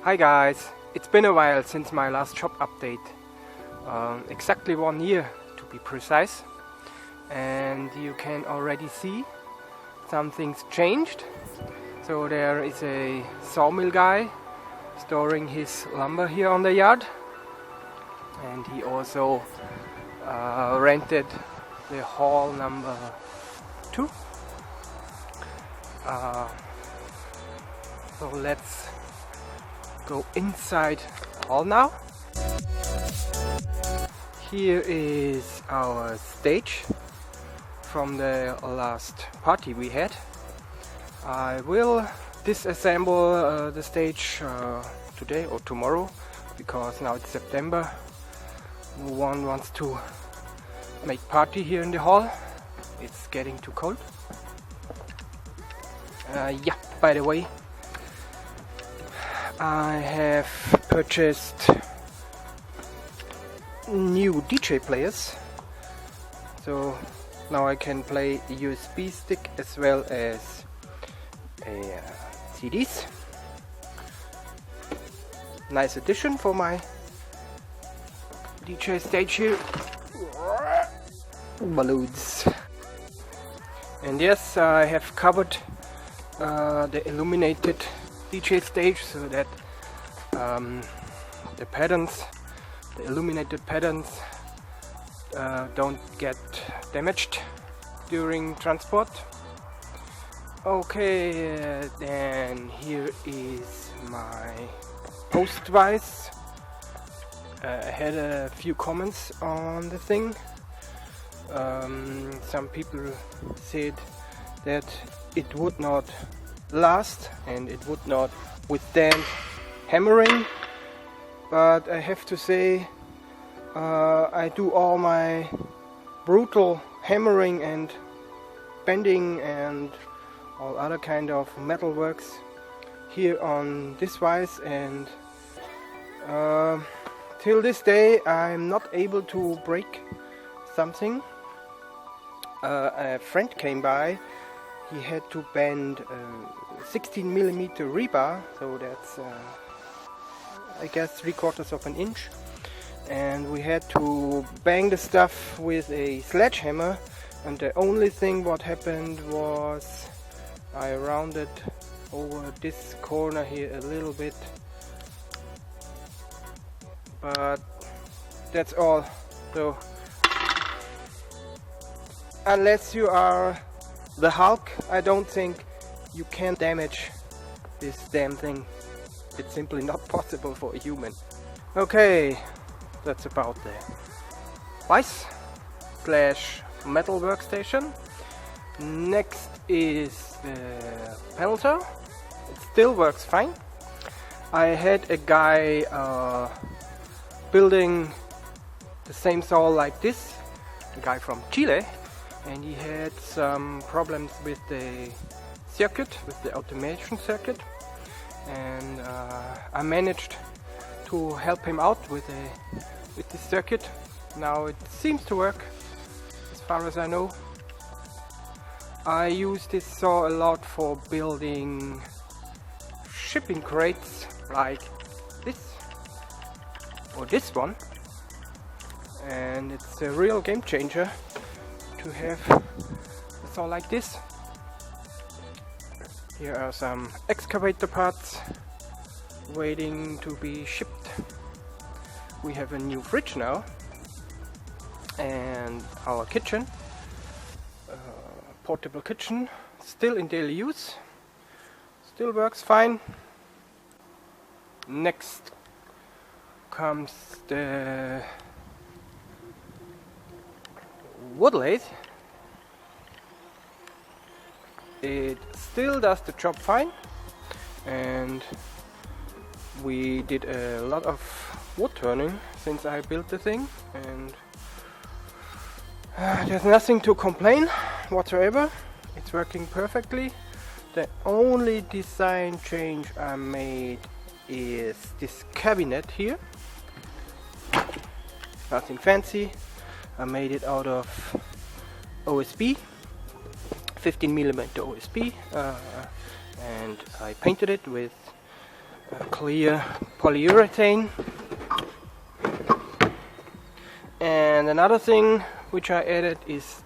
Hi guys, it's been a while since my last shop update, exactly 1 year to be precise, and you can already see some things changed. So there is a sawmill guy storing his lumber here on the yard, and he also rented the hall number 2. So let's go inside the hall now. Here is our stage from the last party we had. I will disassemble the stage today or tomorrow, because now it's September. No one wants to make party here in the hall. It's getting too cold. Yeah, by the way, I have purchased new DJ players, so now I can play a USB stick as well as CDs. Nice addition for my DJ stage here. Balloons. And yes, I have covered the illuminated DJ stage so that the illuminated patterns don't get damaged during transport. Okay, then here is my post vise. I had a few comments on the thing. Some people said that it would not last and it would not withstand hammering, but I have to say I do all my brutal hammering and bending and all other kind of metal works here on this vise, and till this day I'm not able to break something. A friend came by. He had to bend 16mm rebar, so that's I guess 3/4 of an inch, and we had to bang the stuff with a sledgehammer, and the only thing what happened was I rounded over this corner here a little bit, but that's all. So unless you are the Hulk, I don't think you can damage this damn thing. It's simply not possible for a human. Okay, that's about the vise / metal workstation. Next is the panel saw. It still works fine. I had a guy building the same saw like this, a guy from Chile, and he had some problems with the circuit, with the automation circuit, and I managed to help him out with the circuit. Now it seems to work, as far as I know. I use this saw a lot for building shipping crates like this or this one, and it's a real game changer to have a saw like this. Here are some excavator parts waiting to be shipped. We have a new fridge now, and our kitchen, portable kitchen, still in daily use, still works fine. Next comes the wood lathe. It still does the job fine, and we did a lot of wood turning since I built the thing, and there's nothing to complain whatsoever. It's working perfectly. The only design change I made is this cabinet here. Nothing fancy. I made it out of OSB, 15mm OSB, and I painted it with clear polyurethane. And another thing which I added is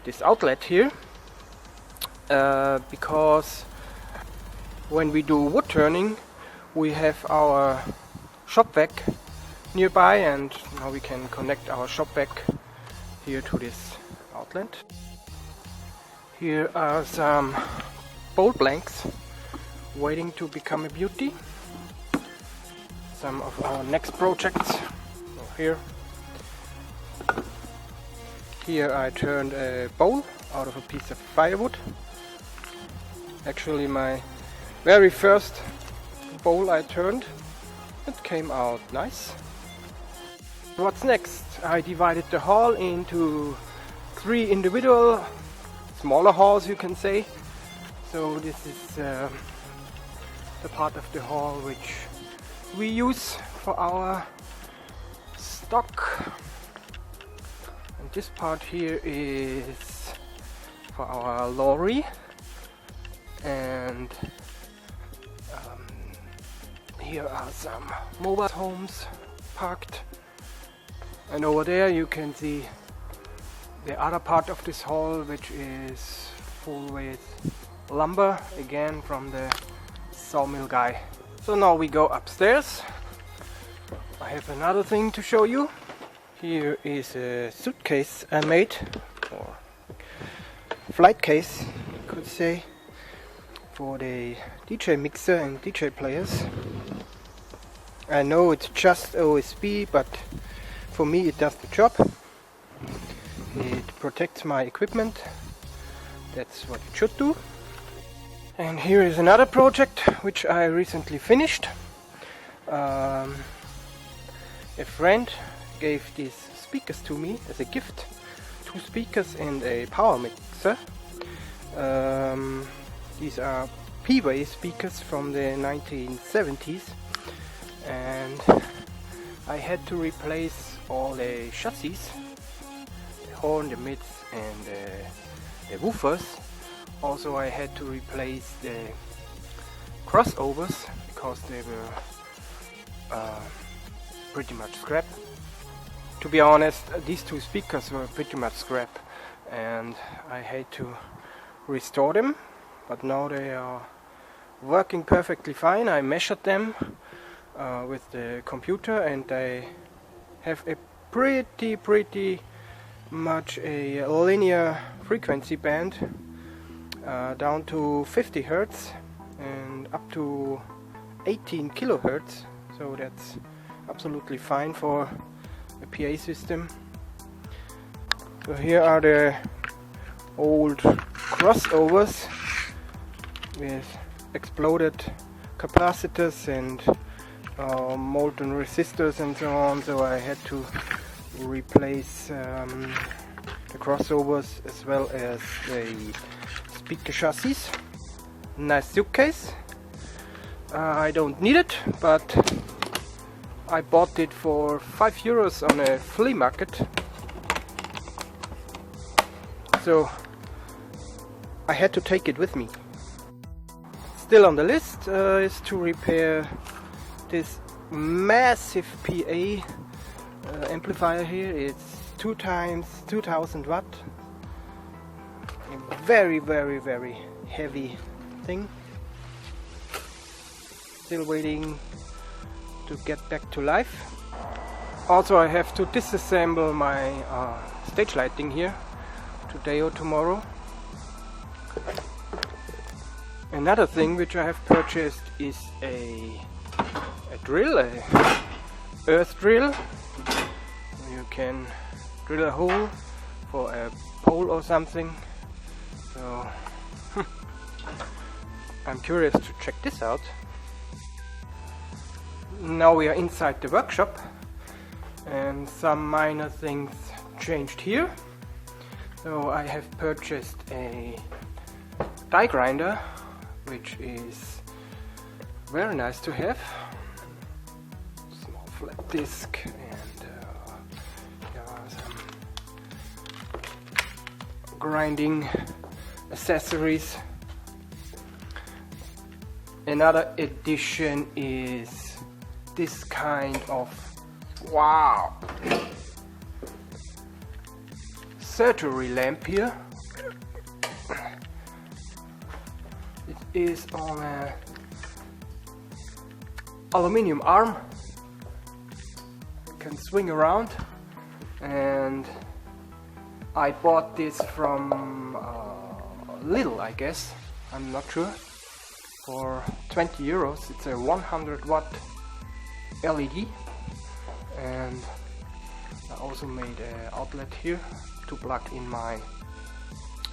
this outlet here, because when we do wood turning we have our shop vac nearby, and now we can connect our shop vac here to this outlet. Here are some bolt blanks waiting to become a beauty. Some of our next projects. So here I turned a bowl out of a piece of firewood. Actually my very first bowl I turned. It came out nice. What's next? I divided the hall into 3 individual smaller halls, you can say. So this is the part of the hall which we use for our stock. And this part here is for our lorry. And here are some mobile homes parked. And over there you can see the other part of this hall, which is full with lumber, again from the sawmill guy. So now we go upstairs. I have another thing to show you. Here is a suitcase I made, or flight case you could say, for the DJ mixer and DJ players. I know it's just OSB, but for me it does the job. It protects my equipment. That's what it should do. And here is another project which I recently finished. A friend gave these speakers to me as a gift. 2 speakers and a power mixer. These are P-Way speakers from the 1970s, and I had to replace all the chassis, the horn, the mids and the woofers. Also I had to replace the crossovers because they were pretty much scrap. To be honest, these 2 speakers were pretty much scrap, and I had to restore them, but now they are working perfectly fine. I measured them with the computer, and they have a pretty much a linear frequency band, down to 50 Hertz and up to 18 kilohertz. So that's absolutely fine for a PA system. So here are the old crossovers with exploded capacitors and molten resistors and so on. So I had to replace the crossovers as well as the speaker chassis. Nice suitcase. I don't need it, but I bought it for €5 on a flea market. So I had to take it with me. Still on the list is to repair this massive PA amplifier here. It's 2 times 2000 watt. A very heavy thing. Still waiting to get back to life. Also I have to disassemble my stage lighting here today or tomorrow. Another thing which I have purchased is a drill, a earth drill. You can drill a hole for a pole or something. So I'm curious to check this out. Now we are inside the workshop, and some minor things changed here. So I have purchased a die grinder, which is very nice to have. Small flat disc and some grinding accessories. Another addition is this kind of, wow, surgery lamp here. It is on a aluminium arm. It can swing around, and I bought this from Lidl, I guess, I'm not sure, for 20 euros. It's a 100 watt LED, and I also made an outlet here to plug in my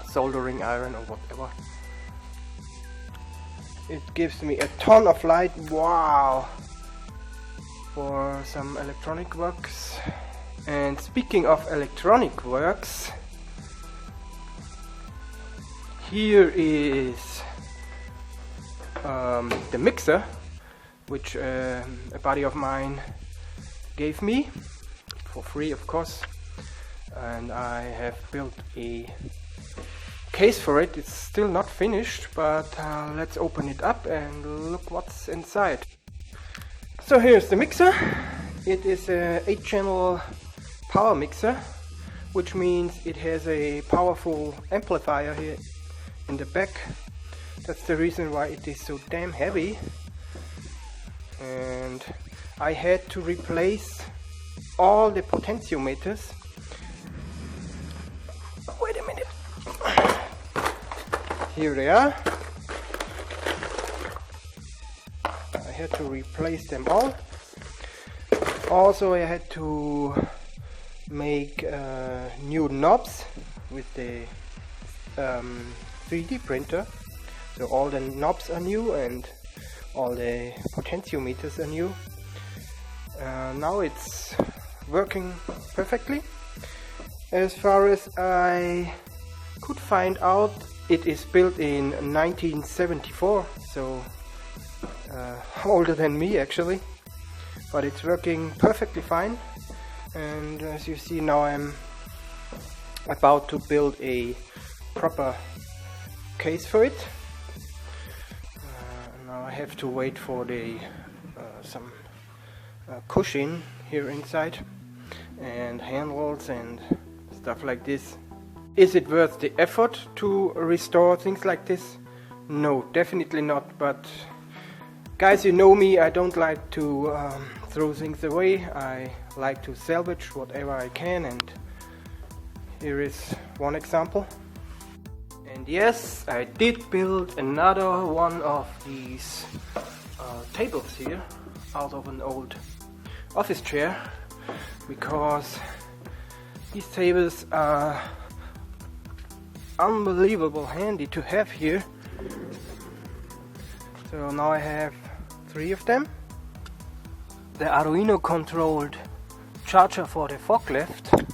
soldering iron or whatever. It gives me a ton of light, wow, for some electronic works. And speaking of electronic works, here is the mixer, which a buddy of mine gave me for free, of course, and I have built a case for it. It's still not finished, but let's open it up and look what's inside. So here's the mixer. It is a 8-channel power mixer, which means it has a powerful amplifier here in the back. That's the reason why it is so damn heavy. And I had to replace all the potentiometers. Wait a minute. Here they are. I had to replace them all. Also, I had to make new knobs with the 3D printer. So all the knobs are new and all the potentiometers are new. Now it's working perfectly. As far as I could find out, it is built in 1974, so older than me actually, but it's working perfectly fine. And as you see, now I'm about to build a proper case for it. Now I have to wait for the some cushion here inside and handles and stuff like this. Is it worth the effort to restore things like this? No, definitely not. But guys, you know me, I don't like to throw things away. I like to salvage whatever I can, and here is one example. And yes, I did build another one of these tables here out of an old office chair, because these tables are unbelievable handy to have here. So now I have 3 of them. The Arduino controlled charger for the forklift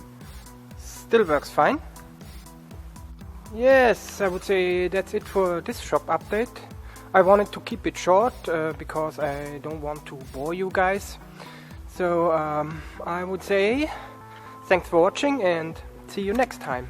still works fine. Yes, I would say that's it for this shop update. I wanted to keep it short because I don't want to bore you guys. So I would say thanks for watching and see you next time.